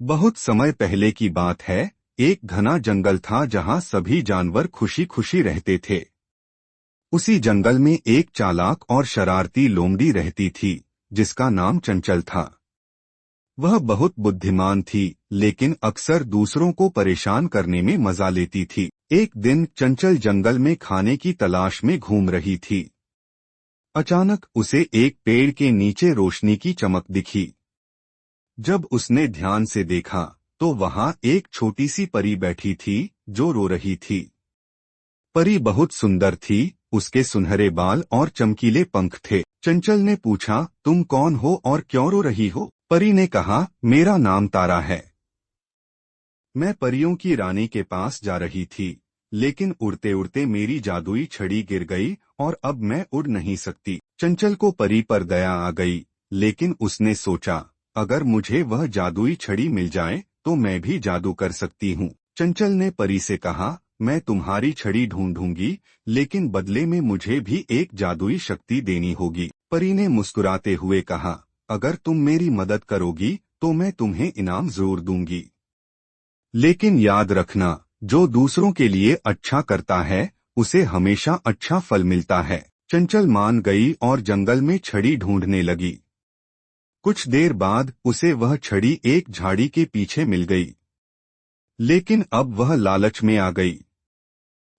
बहुत समय पहले की बात है। एक घना जंगल था जहां सभी जानवर खुशी खुशी रहते थे। उसी जंगल में एक चालाक और शरारती लोमड़ी रहती थी, जिसका नाम चंचल था। वह बहुत बुद्धिमान थी, लेकिन अक्सर दूसरों को परेशान करने में मजा लेती थी। एक दिन चंचल जंगल में खाने की तलाश में घूम रही थी। अचानक उसे एक पेड़ के नीचे रोशनी की चमक दिखी। जब उसने ध्यान से देखा तो वहां एक छोटी सी परी बैठी थी, जो रो रही थी। परी बहुत सुंदर थी, उसके सुनहरे बाल और चमकीले पंख थे। चंचल ने पूछा, तुम कौन हो और क्यों रो रही हो? परी ने कहा, मेरा नाम तारा है। मैं परियों की रानी के पास जा रही थी, लेकिन उड़ते उड़ते मेरी जादुई छड़ी गिर गई और अब मैं उड़ नहीं सकती। चंचल को परी पर दया आ गई, लेकिन उसने सोचा, अगर मुझे वह जादुई छड़ी मिल जाए तो मैं भी जादू कर सकती हूँ। चंचल ने परी से कहा, मैं तुम्हारी छड़ी ढूंढूंगी, लेकिन बदले में मुझे भी एक जादुई शक्ति देनी होगी। परी ने मुस्कुराते हुए कहा, अगर तुम मेरी मदद करोगी तो मैं तुम्हें इनाम जरूर दूंगी। लेकिन याद रखना, जो दूसरों के लिए अच्छा करता है उसे हमेशा अच्छा फल मिलता है। चंचल मान गई और जंगल में छड़ी ढूंढने लगी। कुछ देर बाद उसे वह छड़ी एक झाड़ी के पीछे मिल गई, लेकिन अब वह लालच में आ गई।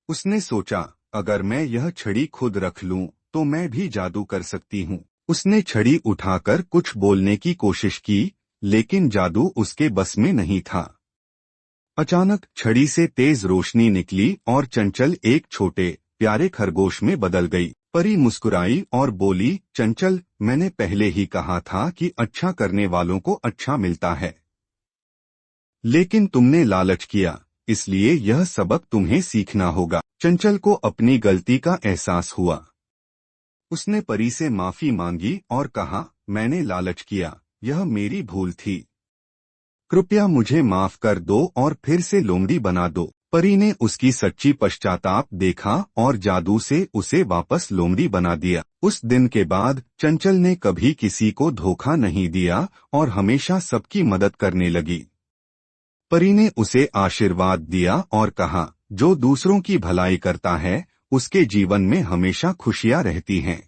उसने सोचा, अगर मैं यह छड़ी खुद रख लूं तो मैं भी जादू कर सकती हूँ। उसने छड़ी उठाकर कुछ बोलने की कोशिश की, लेकिन जादू उसके बस में नहीं था। अचानक छड़ी से तेज रोशनी निकली और चंचल एक छोटे प्यारे खरगोश में बदल गई। परी मुस्कुराई और बोली, चंचल, मैंने पहले ही कहा था कि अच्छा करने वालों को अच्छा मिलता है, लेकिन तुमने लालच किया, इसलिए यह सबक तुम्हें सीखना होगा। चंचल को अपनी गलती का एहसास हुआ। उसने परी से माफी मांगी और कहा, मैंने लालच किया, यह मेरी भूल थी। कृपया मुझे माफ कर दो और फिर से लोमड़ी बना दो। परी ने उसकी सच्ची पश्चाताप देखा और जादू से उसे वापस लोमड़ी बना दिया। उस दिन के बाद चंचल ने कभी किसी को धोखा नहीं दिया और हमेशा सबकी मदद करने लगी। परी ने उसे आशीर्वाद दिया और कहा, जो दूसरों की भलाई करता है उसके जीवन में हमेशा खुशियां रहती हैं।